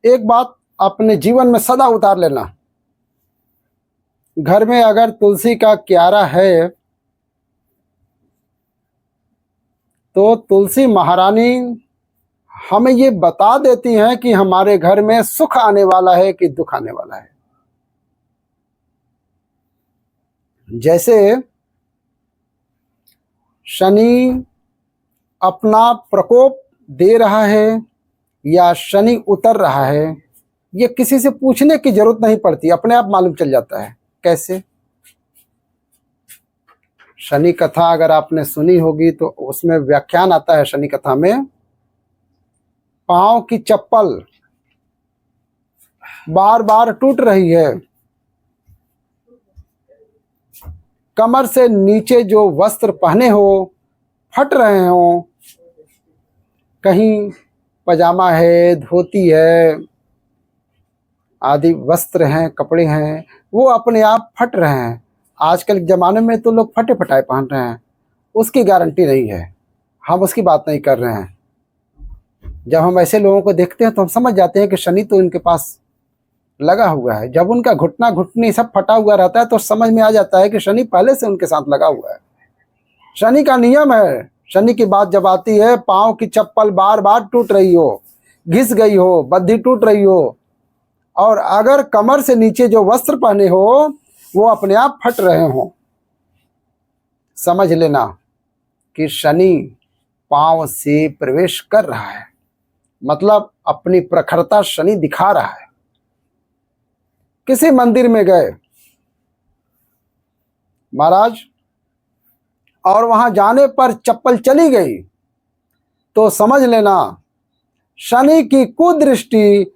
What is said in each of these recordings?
एक बात अपने जीवन में सदा उतार लेना, घर में अगर तुलसी का क्यारा है तो तुलसी महारानी हमें ये बता देती हैं कि हमारे घर में सुख आने वाला है कि दुख आने वाला है। जैसे शनि अपना प्रकोप दे रहा है या शनि उतर रहा है, ये किसी से पूछने की जरूरत नहीं पड़ती, अपने आप मालूम चल जाता है। कैसे? शनि कथा अगर आपने सुनी होगी तो उसमें व्याख्यान आता है शनि कथा में, पांव की चप्पल बार बार टूट रही है, कमर से नीचे जो वस्त्र पहने हो फट रहे हो, कहीं पजामा है, धोती है, आदि वस्त्र हैं, कपड़े हैं, वो अपने आप फट रहे हैं। आजकल के ज़माने में तो लोग फटे फटाए पहन रहे हैं, उसकी गारंटी नहीं है, हम उसकी बात नहीं कर रहे हैं। जब हम ऐसे लोगों को देखते हैं तो हम समझ जाते हैं कि शनि तो इनके पास लगा हुआ है। जब उनका घुटना घुटनी सब फटा हुआ रहता है तो समझ में आ जाता है कि शनि पहले से उनके साथ लगा हुआ है। शनि का नियम है। शनि की बात जब आती है, पाँव की चप्पल बार बार टूट रही हो, घिस गई हो, बद्धी टूट रही हो, और अगर कमर से नीचे जो वस्त्र पहने हो वो अपने आप फट रहे हो, समझ लेना कि शनि पांव से प्रवेश कर रहा है, मतलब अपनी प्रखरता शनि दिखा रहा है। किसी मंदिर में गए महाराज और वहां जाने पर चप्पल चली गई तो समझ लेना शनि की कुदृष्टि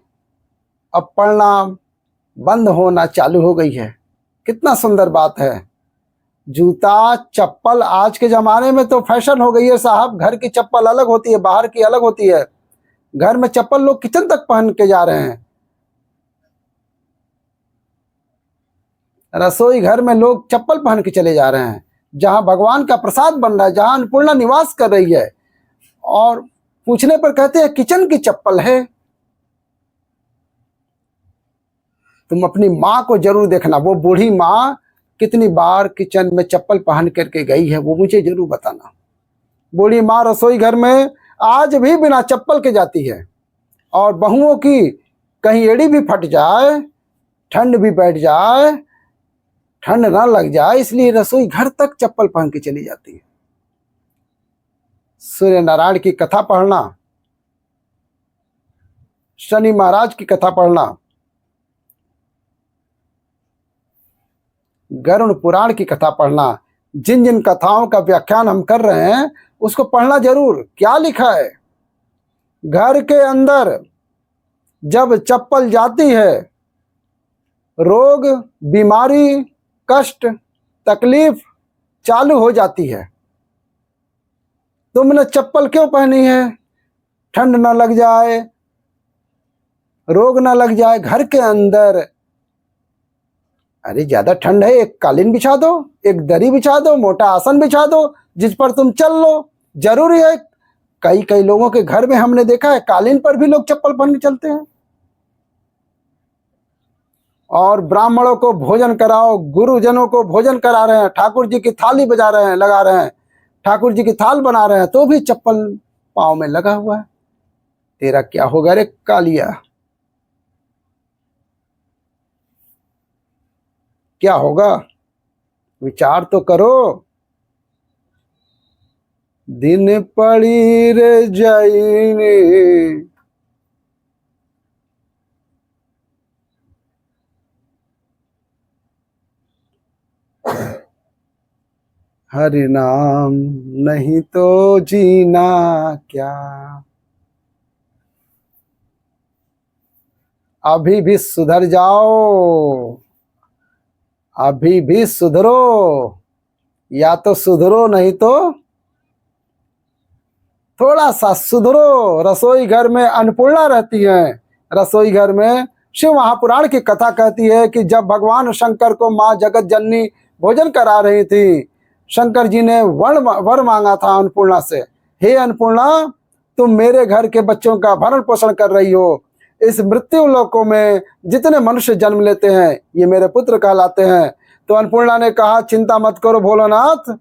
अब पड़ना बंद होना चालू हो गई है। कितना सुंदर बात है। जूता चप्पल आज के ज़माने में तो फैशन हो गई है साहब। घर की चप्पल अलग होती है, बाहर की अलग होती है। घर में चप्पल लोग किचन तक पहन के जा रहे हैं। रसोई घर में लोग चप्पल पहन के चले जा रहे हैं, जहां भगवान का प्रसाद बन रहा है, जहां अन्नपूर्णा निवास कर रही है, और पूछने पर कहते हैं किचन की चप्पल है। तुम अपनी माँ को जरूर देखना, वो बूढ़ी माँ कितनी बार किचन में चप्पल पहन करके गई है, वो मुझे जरूर बताना। बूढ़ी माँ रसोई घर में आज भी बिना चप्पल के जाती है, और बहुओं की कहीं एड़ी भी फट जाए, ठंड भी बैठ जाए, ठंड ना लग जाए, इसलिए रसोई घर तक चप्पल पहन के चली जाती है। सूर्य नारायण की कथा पढ़ना, शनि महाराज की कथा पढ़ना, गरुड़ पुराण की कथा पढ़ना, जिन जिन कथाओं का व्याख्यान हम कर रहे हैं उसको पढ़ना जरूर। क्या लिखा है? घर के अंदर जब चप्पल जाती है, रोग, बीमारी, कष्ट, तकलीफ चालू हो जाती है। तुमने चप्पल क्यों पहनी है? ठंड ना लग जाए, रोग ना लग जाए। घर के अंदर अरे ज्यादा ठंड है, एक कालीन बिछा दो, एक दरी बिछा दो, मोटा आसन बिछा दो, जिस पर तुम चल लो। जरूरी है। कई कई लोगों के घर में हमने देखा है कालीन पर भी लोग चप्पल पहन के चलते हैं। और ब्राह्मणों को भोजन कराओ, गुरुजनों को भोजन करा रहे हैं, ठाकुर जी की थाली बजा रहे हैं, लगा रहे हैं, ठाकुर जी की थाल बना रहे हैं, तो भी चप्पल पाँव में लगा हुआ है। तेरा क्या होगा रे कालिया? क्या होगा? विचार तो करो। दिन पड़ी रे जाइने, हरि नाम नहीं तो जीना क्या। अभी भी सुधर जाओ, अभी भी सुधरो, या तो सुधरो नहीं तो थोड़ा सा सुधरो। रसोई घर में अन्नपूर्णा रहती है। रसोई घर में शिव महापुराण की कथा कहती है कि जब भगवान शंकर को माँ जगत जननी भोजन करा रही थी, शंकर जी ने वर मांगा था अन्नपूर्णा से, हे अन्नपूर्णा, तुम मेरे घर के बच्चों का भरण पोषण कर रही हो, इस मृत्यु लोकों में जितने मनुष्य जन्म लेते हैं ये मेरे पुत्र कहलाते हैं। तो अन्नपूर्णा ने कहा, चिंता मत करो भोलानाथ,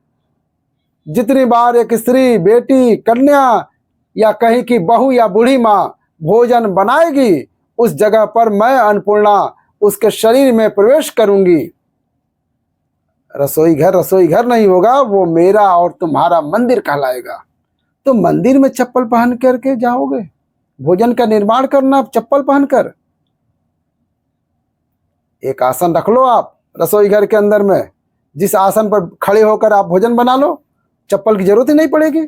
जितनी बार एक स्त्री, बेटी, कन्या या कहीं की बहू या बूढ़ी माँ भोजन बनाएगी, उस जगह पर मैं अन्नपूर्णा उसके शरीर में प्रवेश करूंगी। रसोई घर नहीं होगा, वो मेरा और तुम्हारा मंदिर कहलाएगा। तो मंदिर में चप्पल पहन करके जाओगे, भोजन का निर्माण करना चप्पल पहनकर। एक आसन रख लो आप रसोई घर के अंदर में, जिस आसन पर खड़े होकर आप भोजन बना लो, चप्पल की जरूरत ही नहीं पड़ेगी।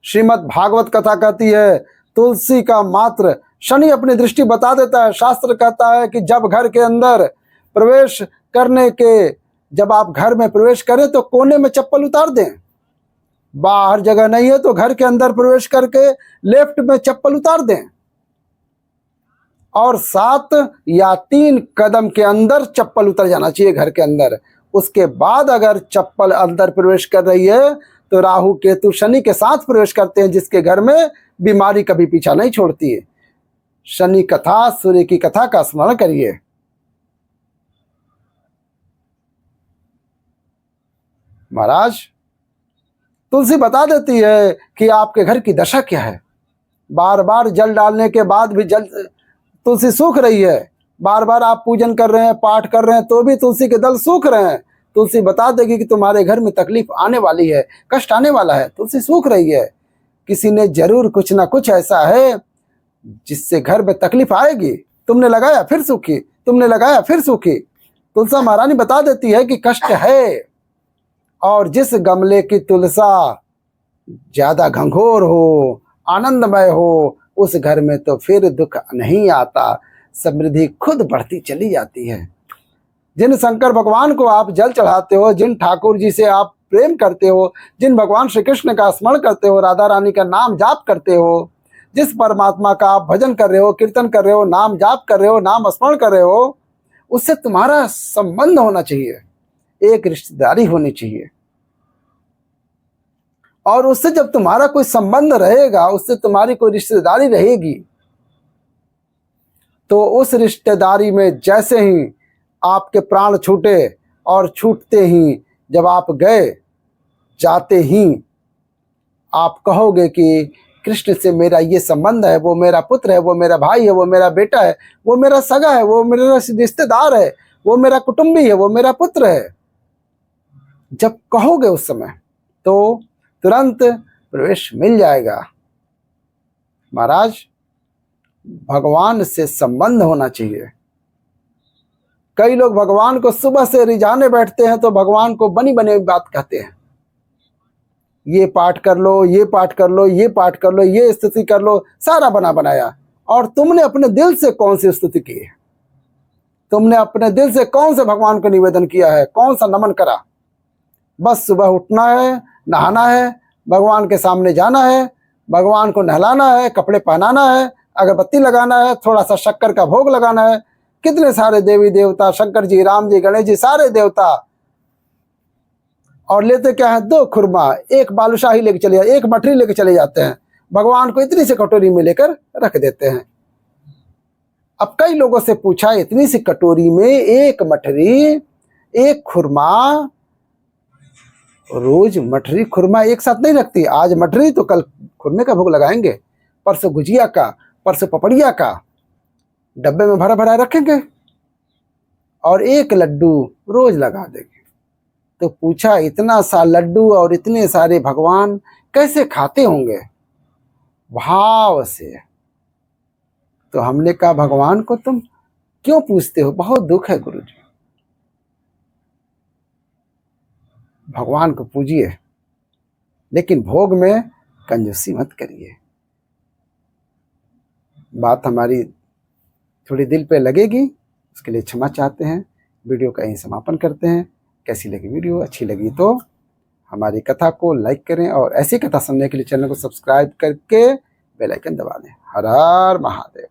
श्रीमद् भागवत कथा कहती है, तुलसी का मात्र शनि अपनी दृष्टि बता देता है। शास्त्र कहता है कि जब घर के अंदर प्रवेश करने के, जब आप घर में प्रवेश करें तो कोने में चप्पल उतार दें। बाहर जगह नहीं है तो घर के अंदर प्रवेश करके लेफ्ट में चप्पल उतार दें, और 7 या 3 कदम के अंदर चप्पल उतर जाना चाहिए घर के अंदर। उसके बाद अगर चप्पल अंदर प्रवेश कर रही है तो राहु केतु शनि के साथ प्रवेश करते हैं, जिसके घर में बीमारी कभी पीछा नहीं छोड़ती है। शनि कथा, सूर्य की कथा का स्मरण करिए। महाराज, तुलसी बता देती है कि आपके घर की दशा क्या है। बार बार जल डालने के बाद भी जल तुलसी सूख रही है, बार बार आप पूजन कर रहे हैं, पाठ कर रहे हैं, तो भी तुलसी के दल सूख रहे हैं। तुलसी बता देगी कि तुम्हारे घर में तकलीफ आने वाली है, कष्ट आने वाला है। तुलसी सूख रही है, किसी ने जरूर कुछ ना कुछ ऐसा है जिससे घर में तकलीफ आएगी। तुमने लगाया फिर सूखी, तुमने लगाया फिर सूखी। तुलसा महारानी बता देती है कि कष्ट है, और जिस गमले की तुलसा ज्यादा घंघोर हो, आनंदमय हो, उस घर में तो फिर दुख नहीं आता, समृद्धि खुद बढ़ती चली जाती है। जिन शंकर भगवान को आप जल चढ़ाते हो, जिन ठाकुर जी से आप प्रेम करते हो, जिन भगवान श्री कृष्ण का स्मरण करते हो, राधा रानी का नाम जाप करते हो, जिस परमात्मा का आप भजन कर रहे हो, कीर्तन कर रहे हो, नाम जाप कर रहे हो, नाम स्मरण कर रहे हो, उससे तुम्हारा संबंध होना चाहिए, एक रिश्तेदारी होनी चाहिए। और उससे जब तुम्हारा कोई संबंध रहेगा, उससे तुम्हारी कोई रिश्तेदारी रहेगी, तो उस रिश्तेदारी में जैसे ही आपके प्राण छूटे, और छूटते ही जब आप गए, जाते ही आप कहोगे कि कृष्ण से मेरा ये संबंध है, वो मेरा पुत्र है, वो मेरा भाई है, वो मेरा बेटा है, वो मेरा सगा है, वो मेरा रिश्तेदार है, वो मेरा कुटुंबी है, वो मेरा पुत्र है। जब कहोगे उस समय तो तुरंत प्रवेश मिल जाएगा। महाराज, भगवान से संबंध होना चाहिए। कई लोग भगवान को सुबह से रिझाने बैठते हैं तो भगवान को बनी बनी बात कहते हैं, ये पाठ कर लो, ये पाठ कर लो, ये पाठ कर लो, ये स्तुति कर लो, सारा बना बनाया। और तुमने अपने दिल से कौन सी स्तुति की है? तुमने अपने दिल से कौन से भगवान को निवेदन किया है? कौन सा नमन करा? बस सुबह उठना है, नहाना है, भगवान के सामने जाना है, भगवान को नहलाना है, कपड़े पहनाना है, अगरबत्ती लगाना है, थोड़ा सा शक्कर का भोग लगाना है। कितने सारे देवी देवता, शंकर जी, राम जी, गणेश जी, सारे देवता, और लेते क्या है? 2 खुरमा, 1 बालूशाही लेके चले जाते, 1 मठरी लेके चले जाते हैं, भगवान को इतनी सी कटोरी में लेकर रख देते हैं। अब कई लोगों से पूछा, इतनी सी कटोरी में 1 मठरी, 1 खुरमा, रोज मठरी खुरमा एक साथ नहीं रखती। आज मठरी तो कल खुरमे का भोग लगाएंगे, परसों गुजिया का, परसों पपड़िया का, डब्बे में भरा भरा रखेंगे, और 1 लड्डू रोज लगा देंगे। तो पूछा, इतना सा लड्डू और इतने सारे भगवान कैसे खाते होंगे? भाव से। तो हमने कहा, भगवान को तुम क्यों पूछते हो? बहुत दुख है गुरुजी। भगवान को पूजिए, लेकिन भोग में कंजूसी मत करिए। बात हमारी थोड़ी दिल पे लगेगी, उसके लिए क्षमा चाहते हैं। वीडियो का यहीं समापन करते हैं। कैसी लगी वीडियो? अच्छी लगी तो हमारी कथा को लाइक करें, और ऐसी कथा सुनने के लिए चैनल को सब्सक्राइब करके बेल आइकन दबा दें। हर हर महादेव।